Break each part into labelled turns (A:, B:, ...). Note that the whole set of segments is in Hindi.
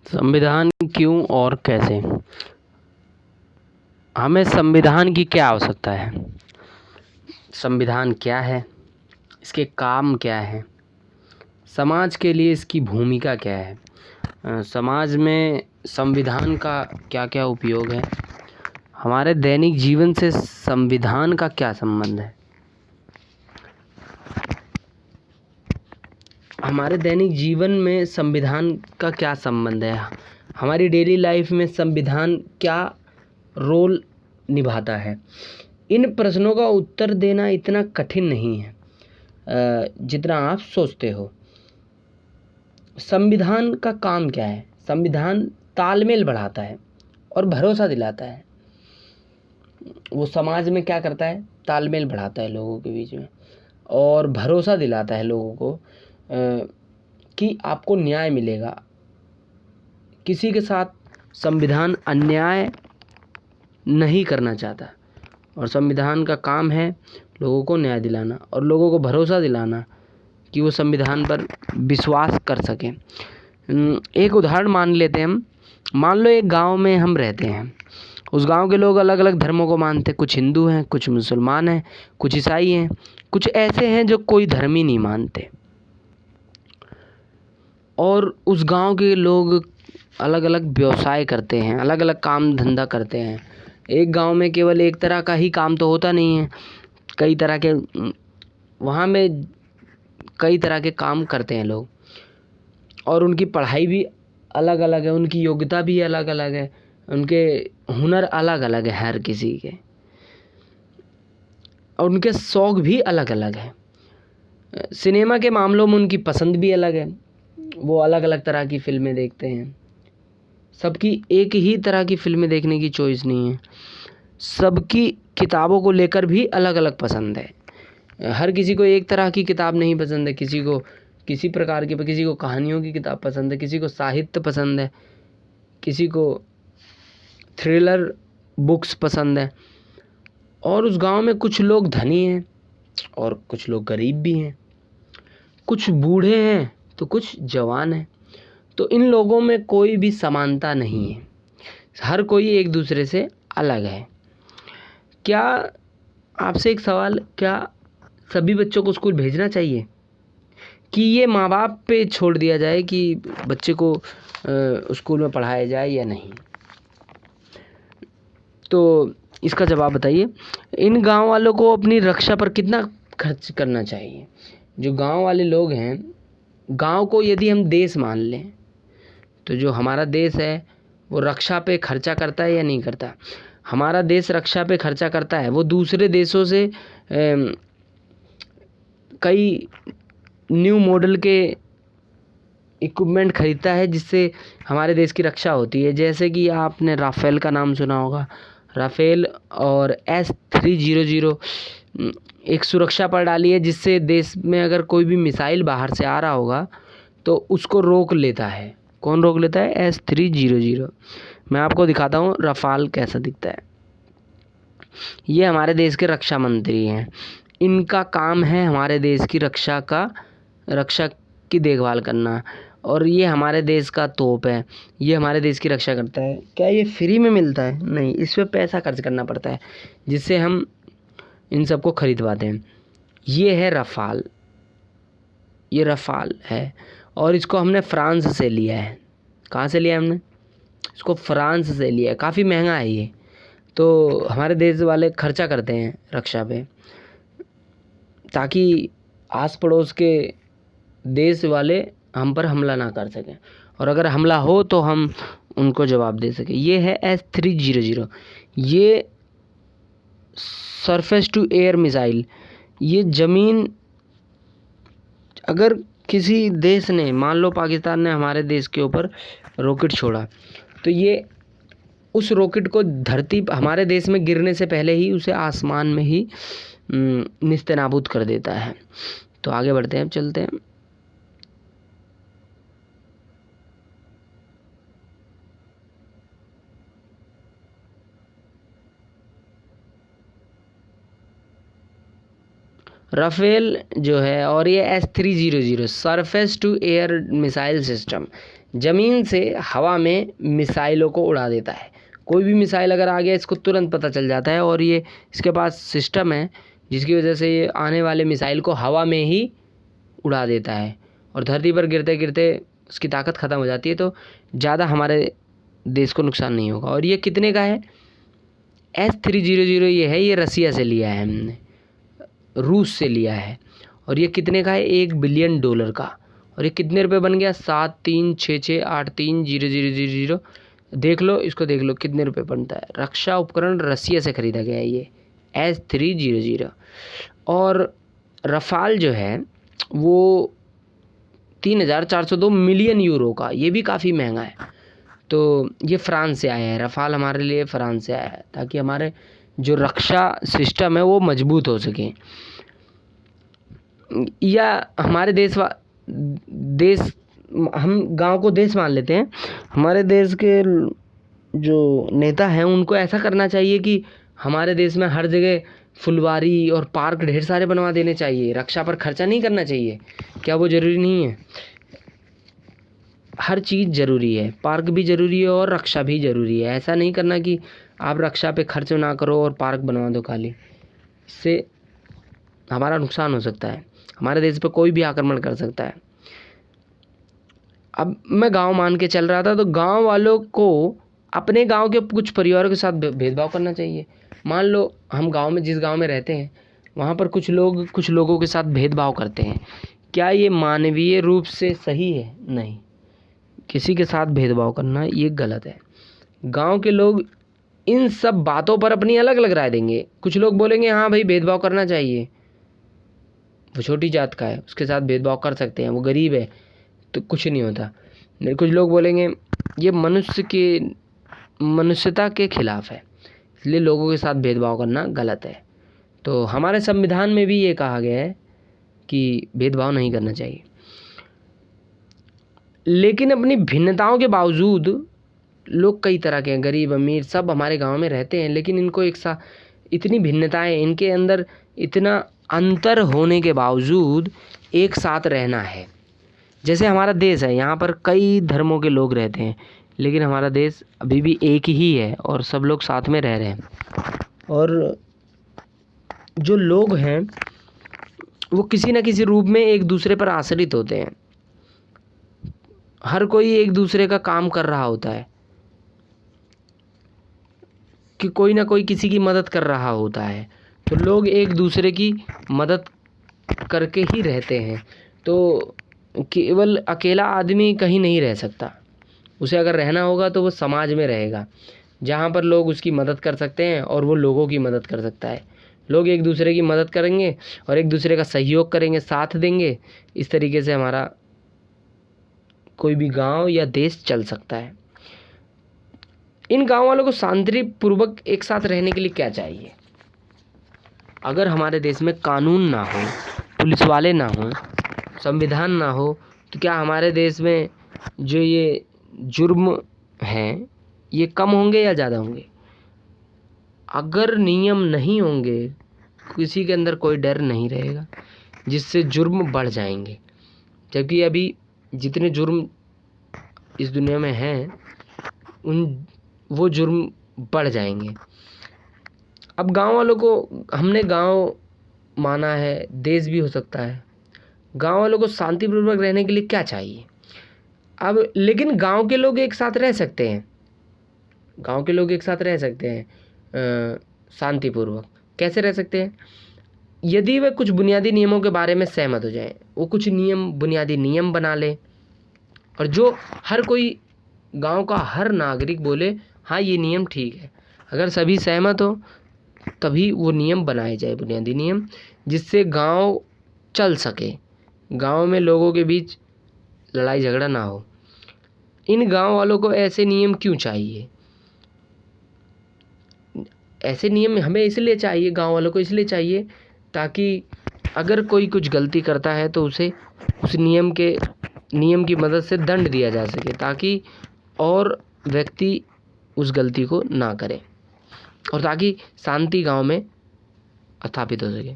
A: संविधान क्यों और कैसे? हमें संविधान की क्या आवश्यकता है? संविधान क्या है? इसके काम क्या है? समाज के लिए इसकी भूमिका क्या है? समाज में संविधान का क्या क्या उपयोग है? हमारे दैनिक जीवन से संविधान का क्या संबंध है? हमारे दैनिक जीवन में संविधान का क्या संबंध है? हमारी डेली लाइफ में संविधान क्या रोल निभाता है? इन प्रश्नों का उत्तर देना इतना कठिन नहीं है जितना आप सोचते हो। संविधान का काम क्या है? संविधान तालमेल बढ़ाता है और भरोसा दिलाता है। वो समाज में क्या करता है? तालमेल बढ़ाता है लोगों के बीच में और भरोसा दिलाता है लोगों को कि आपको न्याय मिलेगा। किसी के साथ संविधान अन्याय नहीं करना चाहता और संविधान का काम है लोगों को न्याय दिलाना और लोगों को भरोसा दिलाना कि वो संविधान पर विश्वास कर सकें। एक उदाहरण मान लेते हैं हम। मान लो एक गांव में हम रहते हैं। उस गांव के लोग अलग अलग धर्मों को मानते हैं। कुछ हिंदू हैं, कुछ मुसलमान हैं, कुछ ईसाई हैं, कुछ ऐसे हैं जो कोई धर्म ही नहीं मानते। और उस गांव के लोग अलग अलग व्यवसाय करते हैं, अलग अलग काम धंधा करते हैं। एक गांव में केवल एक तरह का ही काम तो होता नहीं है, कई तरह के वहाँ में कई तरह के काम करते हैं लोग और उनकी पढ़ाई भी अलग अलग है, उनकी योग्यता भी अलग अलग है, उनके हुनर अलग अलग है हर किसी के, और उनके शौक़ भी अलग अलग है। सिनेमा के मामलों में उनकी पसंद भी अलग है, वो अलग अलग तरह की फिल्में देखते हैं। सबकी एक ही तरह की फिल्में देखने की चॉइस नहीं है। सबकी किताबों को लेकर भी अलग अलग पसंद है। हर किसी को एक तरह की किताब नहीं पसंद है। किसी को किसी प्रकार की, किसी को कहानियों की किताब पसंद है, किसी को साहित्य पसंद है, किसी को थ्रिलर बुक्स पसंद है। और उस गांव में कुछ लोग धनी हैं और कुछ लोग गरीब भी हैं, कुछ बूढ़े हैं तो कुछ जवान हैं। तो इन लोगों में कोई भी समानता नहीं है, हर कोई एक दूसरे से अलग है। क्या आपसे एक सवाल, क्या सभी बच्चों को स्कूल भेजना चाहिए कि ये माँ बाप पे छोड़ दिया जाए कि बच्चे को स्कूल में पढ़ाया जाए या नहीं? तो इसका जवाब बताइए। इन गांव वालों को अपनी रक्षा पर कितना खर्च करना चाहिए? जो गांव वाले लोग हैं, गांव को यदि हम देश मान लें तो जो हमारा देश है वो रक्षा पे खर्चा करता है या नहीं करता? हमारा देश रक्षा पे खर्चा करता है। वो दूसरे देशों से कई न्यू मॉडल के इक्विपमेंट खरीदता है जिससे हमारे देश की रक्षा होती है। जैसे कि आपने राफेल का नाम सुना होगा। राफेल और S-300 एक सुरक्षा प्रणाली है जिससे देश में अगर कोई भी मिसाइल बाहर से आ रहा होगा तो उसको रोक लेता है। कौन रोक लेता है? S-300। मैं आपको दिखाता हूँ राफेल कैसा दिखता है। ये हमारे देश के रक्षा मंत्री हैं। इनका काम है हमारे देश की रक्षा की देखभाल करना, और ये हमारे देश का तोप है। ये हमारे देश की रक्षा करता है। क्या ये फ्री में मिलता है? नहीं, इस पे पैसा खर्च करना पड़ता है जिससे हम इन सबको खरीदवाते हैं। ये है राफेल, ये राफेल है और इसको हमने फ्रांस से लिया है। कहाँ से लिया है हमने? इसको फ्रांस से लिया है। काफ़ी महंगा है ये। तो हमारे देश वाले खर्चा करते हैं रक्षा पे ताकि आस पड़ोस के देश वाले हम पर हमला ना कर सकें, और अगर हमला हो तो हम उनको जवाब दे सकें। ये है S-300। ये सरफेस टू एयर मिसाइल। ये ज़मीन, अगर किसी देश ने, मान लो पाकिस्तान ने हमारे देश के ऊपर रॉकेट छोड़ा तो ये उस रॉकेट को धरती हमारे देश में गिरने से पहले ही उसे आसमान में ही निस्तेनाबूद कर देता है। तो आगे बढ़ते हैं, चलते हैं। राफेल जो है और ये S-300 surface to air missile system, ज़मीन से हवा में मिसाइलों को उड़ा देता है। कोई भी मिसाइल अगर आ गया इसको तुरंत पता चल जाता है और ये इसके पास सिस्टम है जिसकी वजह से ये आने वाले मिसाइल को हवा में ही उड़ा देता है और धरती पर गिरते गिरते उसकी ताकत ख़त्म हो जाती है, तो ज़्यादा हमारे देश को नुकसान नहीं होगा। और ये कितने का है? S300 ये है, ये रसिया से लिया है हमने, रूस से लिया है। और ये कितने का है? $1 बिलियन का। और ये कितने रुपए बन गया? 7366830000। देख लो, इसको देख लो कितने रुपए बनता है। रक्षा उपकरण रसिया से ख़रीदा गया है ये S300। और रफाल जो है वो 3402 मिलियन यूरो का, ये भी काफ़ी महंगा है। तो ये फ्रांस से आया है, रफाल हमारे लिए फ्रांस से आया है ताकि हमारे जो रक्षा सिस्टम है वो मजबूत हो सके। या हमारे देश हम गांव को देश मान लेते हैं। हमारे देश के जो नेता हैं उनको ऐसा करना चाहिए कि हमारे देश में हर जगह फुलवारी और पार्क ढेर सारे बनवा देने चाहिए। रक्षा पर खर्चा नहीं करना चाहिए। क्या वो ज़रूरी नहीं है? हर चीज़ ज़रूरी है, पार्क भी ज़रूरी है और रक्षा भी ज़रूरी है। ऐसा नहीं करना कि आप रक्षा पे खर्च ना करो और पार्क बनवा दो खाली। इससे हमारा नुकसान हो सकता है, हमारे देश पे कोई भी आक्रमण कर सकता है। अब मैं गांव मान के चल रहा था, तो गांव वालों को अपने गांव के कुछ परिवारों के साथ भेदभाव करना चाहिए। मान लो हम गांव में, जिस गांव में रहते हैं वहाँ पर कुछ लोगों के साथ भेदभाव करते हैं। क्या ये मानवीय रूप से सही है? नहीं, किसी के साथ भेदभाव करना ये गलत है। गांव के लोग इन सब बातों पर अपनी अलग अलग राय देंगे। कुछ लोग बोलेंगे हाँ भाई भेदभाव करना चाहिए, वो छोटी जात का है, उसके साथ भेदभाव कर सकते हैं, वो गरीब है तो कुछ नहीं होता। कुछ लोग बोलेंगे ये मनुष्यता के खिलाफ है, इसलिए लोगों के साथ भेदभाव करना गलत है। तो हमारे संविधान में भी ये कहा गया है कि भेदभाव नहीं करना चाहिए। लेकिन अपनी भिन्नताओं के बावजूद लोग कई तरह के हैं, गरीब अमीर सब हमारे गांव में रहते हैं, लेकिन इनको एक साथ इतनी भिन्नताएं, इनके अंदर इतना अंतर होने के बावजूद एक साथ रहना है। जैसे हमारा देश है, यहाँ पर कई धर्मों के लोग रहते हैं, लेकिन हमारा देश अभी भी एक ही है और सब लोग साथ में रह रहे हैं। और जो लोग हैं वो किसी न किसी रूप में एक दूसरे पर आश्रित होते हैं। हर कोई एक दूसरे का काम कर रहा होता है कि कोई ना कोई किसी की मदद कर रहा होता है, तो लोग एक दूसरे की मदद करके ही रहते हैं। तो केवल अकेला आदमी कहीं नहीं रह सकता, उसे अगर रहना होगा तो वो समाज में रहेगा जहाँ पर लोग उसकी मदद कर सकते हैं और वो लोगों की मदद कर सकता है। लोग एक दूसरे की मदद करेंगे और एक दूसरे का सहयोग करेंगे, साथ देंगे। इस तरीके से हमारा कोई भी गांव या देश चल सकता है। इन गांव वालों को शांतिपूर्वक एक साथ रहने के लिए क्या चाहिए? अगर हमारे देश में कानून ना हो, पुलिस वाले ना हो, संविधान ना हो, तो क्या हमारे देश में जो ये जुर्म हैं ये कम होंगे या ज़्यादा होंगे? अगर नियम नहीं होंगे, किसी के अंदर कोई डर नहीं रहेगा, जिससे जुर्म बढ़ जाएंगे। जबकि अभी जितने जुर्म इस दुनिया में हैं वो जुर्म बढ़ जाएंगे। अब गांव वालों को, हमने गांव माना है, देश भी हो सकता है। गांव वालों को शांतिपूर्वक रहने के लिए क्या चाहिए? अब लेकिन गांव के लोग एक साथ रह सकते हैं, गांव के लोग एक साथ रह सकते हैं शांतिपूर्वक। कैसे रह सकते हैं? यदि वे कुछ बुनियादी नियमों के बारे में सहमत हो जाएं, वो कुछ बुनियादी नियम बना लें और जो हर कोई, गांव का हर नागरिक बोले हाँ ये नियम ठीक है। अगर सभी सहमत हो तभी वो नियम बनाए जाए, बुनियादी नियम, जिससे गांव चल सके, गांव में लोगों के बीच लड़ाई झगड़ा ना हो। इन गांव वालों को ऐसे नियम क्यों चाहिए? ऐसे नियम हमें इसलिए चाहिए, गांव वालों को इसलिए चाहिए ताकि अगर कोई कुछ गलती करता है तो उसे उस नियम की मदद से दंड दिया जा सके, ताकि और व्यक्ति उस गलती को ना करे और ताकि शांति गांव में स्थापित हो सके।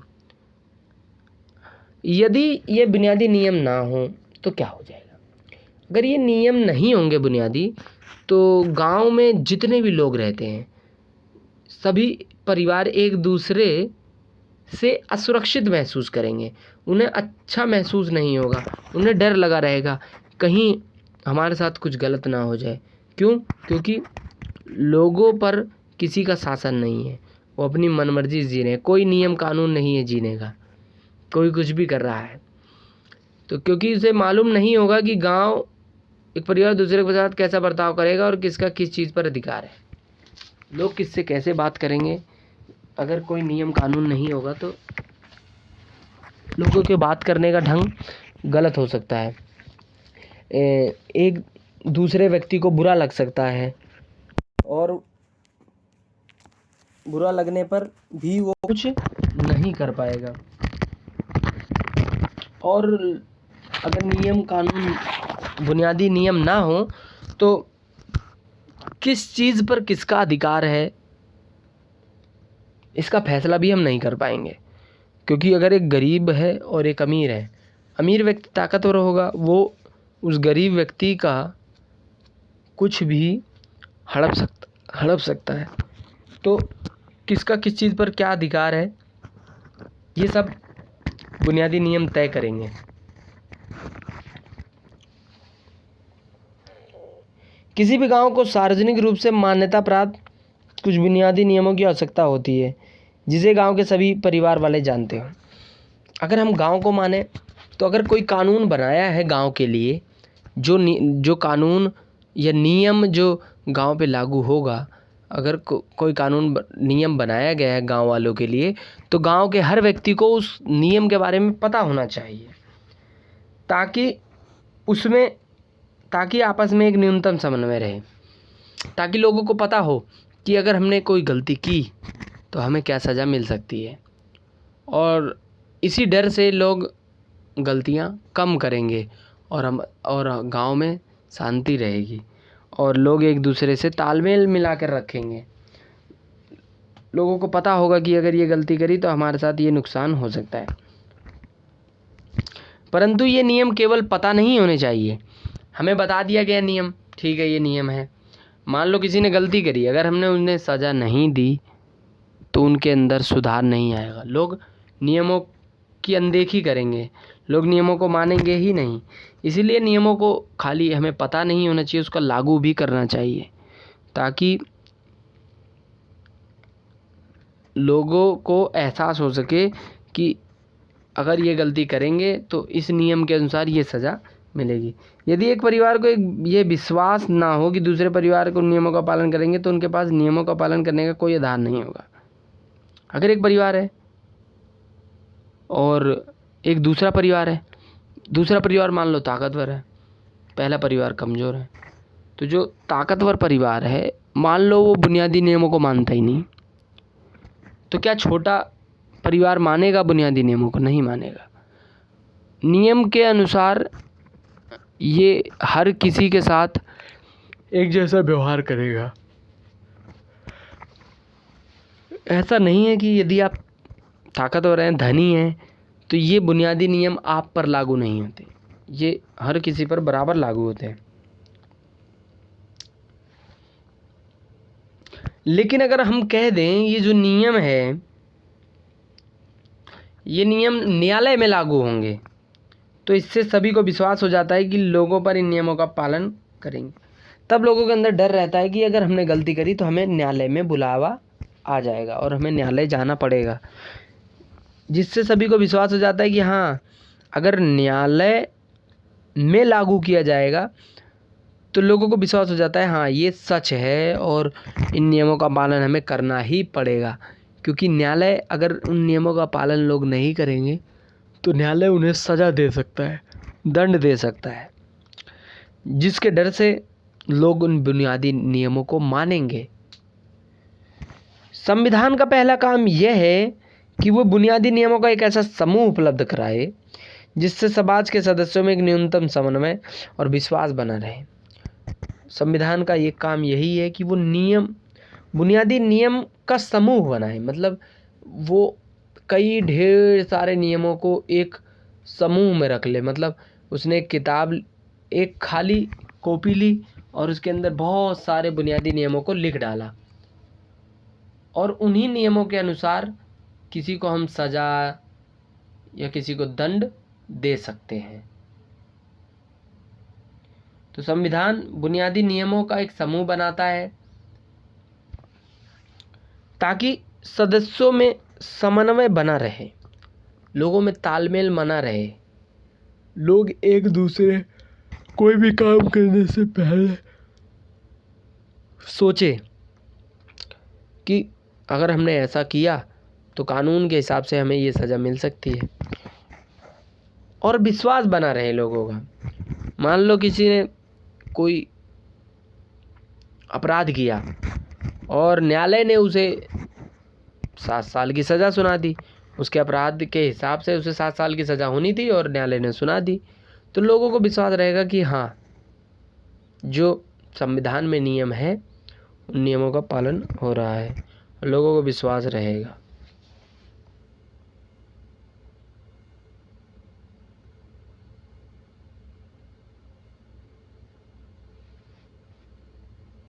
A: यदि ये बुनियादी नियम ना हो तो क्या हो जाएगा? अगर ये नियम नहीं होंगे बुनियादी, तो गांव में जितने भी लोग रहते हैं सभी परिवार एक दूसरे से असुरक्षित महसूस करेंगे, उन्हें अच्छा महसूस नहीं होगा, उन्हें डर लगा रहेगा कहीं हमारे साथ कुछ गलत ना हो जाए। क्यों? क्योंकि लोगों पर किसी का शासन नहीं है, वो अपनी मनमर्जी जी रहे हैं, कोई नियम कानून नहीं है जीने का, कोई कुछ भी कर रहा है। तो क्योंकि उसे मालूम नहीं होगा कि गांव एक परिवार दूसरे के साथ कैसा बर्ताव करेगा और किसका किस चीज़ पर अधिकार है, लोग किससे कैसे बात करेंगे। अगर कोई नियम कानून नहीं होगा तो लोगों के बात करने का ढंग गलत हो सकता है, एक दूसरे व्यक्ति को बुरा लग सकता है और बुरा लगने पर भी वो कुछ नहीं कर पाएगा। और अगर नियम कानून बुनियादी नियम ना हो तो किस चीज़ पर किसका अधिकार है इसका फैसला भी हम नहीं कर पाएंगे। क्योंकि अगर एक गरीब है और एक अमीर है, अमीर व्यक्ति ताकतवर होगा, वो उस गरीब व्यक्ति का कुछ भी हड़प सकता है। तो किसका किस चीज़ पर क्या अधिकार है ये सब बुनियादी नियम तय करेंगे। किसी भी गांव को सार्वजनिक रूप से मान्यता प्राप्त कुछ बुनियादी नियमों की आवश्यकता होती है जिसे गांव के सभी परिवार वाले जानते हो। अगर हम गांव को माने तो अगर कोई कानून बनाया है गांव के लिए, जो कानून या नियम जो गांव पे लागू होगा, अगर कोई कानून नियम बनाया गया है गांव वालों के लिए, तो गांव के हर व्यक्ति को उस नियम के बारे में पता होना चाहिए ताकि आपस में एक न्यूनतम समन्वय रहे, ताकि लोगों को पता हो कि अगर हमने कोई गलती की तो हमें क्या सज़ा मिल सकती है। और इसी डर से लोग गलतियां कम करेंगे और गांव में शांति रहेगी और लोग एक दूसरे से तालमेल मिला कर रखेंगे। लोगों को पता होगा कि अगर ये गलती करी तो हमारे साथ ये नुकसान हो सकता है। परंतु ये नियम केवल पता नहीं होने चाहिए, हमें बता दिया गया नियम, ठीक है ये नियम है। मान लो किसी ने गलती करी, अगर हमने उन्हें सज़ा नहीं दी तो उनके अंदर सुधार नहीं आएगा, लोग नियमों की अनदेखी करेंगे, लोग नियमों को मानेंगे ही नहीं। इसीलिए नियमों को खाली हमें पता नहीं होना चाहिए, उसका लागू भी करना चाहिए ताकि लोगों को एहसास हो सके कि अगर ये गलती करेंगे तो इस नियम के अनुसार ये सज़ा मिलेगी। यदि एक परिवार को ये विश्वास ना हो कि दूसरे परिवार को नियमों का पालन करेंगे तो उनके पास नियमों का पालन करने का कोई आधार नहीं होगा। अगर एक परिवार है और एक दूसरा परिवार मान लो ताकतवर है, पहला परिवार कमज़ोर है, तो जो ताकतवर परिवार है मान लो वो बुनियादी नियमों को मानता ही नहीं, तो क्या छोटा परिवार मानेगा बुनियादी नियमों को? नहीं मानेगा। नियम के अनुसार ये हर किसी के साथ एक जैसा व्यवहार करेगा। ऐसा नहीं है कि यदि आप ताकतवर हैं, धनी हैं, तो ये बुनियादी नियम आप पर लागू नहीं होते, ये हर किसी पर बराबर लागू होते हैं। लेकिन अगर हम कह दें ये जो नियम है ये नियम न्यायालय में लागू होंगे तो इससे सभी को विश्वास हो जाता है कि लोगों पर इन नियमों का पालन करेंगे। तब लोगों के अंदर डर रहता है कि अगर हमने गलती करी तो हमें न्यायालय में बुलावा आ जाएगा और हमें न्यायालय जाना पड़ेगा, जिससे सभी को विश्वास हो जाता है कि हाँ अगर न्यायालय में लागू किया जाएगा तो लोगों को विश्वास हो जाता है हाँ ये सच है और इन नियमों का पालन हमें करना ही पड़ेगा। क्योंकि न्यायालय अगर उन नियमों का पालन लोग नहीं करेंगे तो न्यायालय उन्हें सज़ा दे सकता है, दंड दे सकता है, जिसके डर से लोग उन बुनियादी नियमों को मानेंगे। संविधान का पहला काम यह है कि वो बुनियादी नियमों का एक ऐसा समूह उपलब्ध कराए जिससे समाज के सदस्यों में एक न्यूनतम समन्वय और विश्वास बना रहे। संविधान का ये काम यही है कि वो बुनियादी नियम का समूह बनाए, मतलब वो कई ढेर सारे नियमों को एक समूह में रख ले। मतलब उसने एक किताब एक खाली कॉपी ली और उसके अंदर बहुत सारे बुनियादी नियमों को लिख डाला और उन्हीं नियमों के अनुसार किसी को हम सज़ा या किसी को दंड दे सकते हैं। तो संविधान बुनियादी नियमों का एक समूह बनाता है ताकि सदस्यों में समन्वय बना रहे, लोगों में तालमेल बना रहे, लोग एक दूसरे कोई भी काम करने से पहले सोचे कि अगर हमने ऐसा किया तो कानून के हिसाब से हमें ये सज़ा मिल सकती है, और विश्वास बना रहे लोगों का। मान लो किसी ने कोई अपराध किया और न्यायालय ने उसे 7 साल की सज़ा सुना दी, उसके अपराध के हिसाब से उसे 7 साल की सज़ा होनी थी और न्यायालय ने सुना दी, तो लोगों को विश्वास रहेगा कि हाँ, जो संविधान में नियम है उन नियमों का पालन हो रहा है, लोगों को विश्वास रहेगा।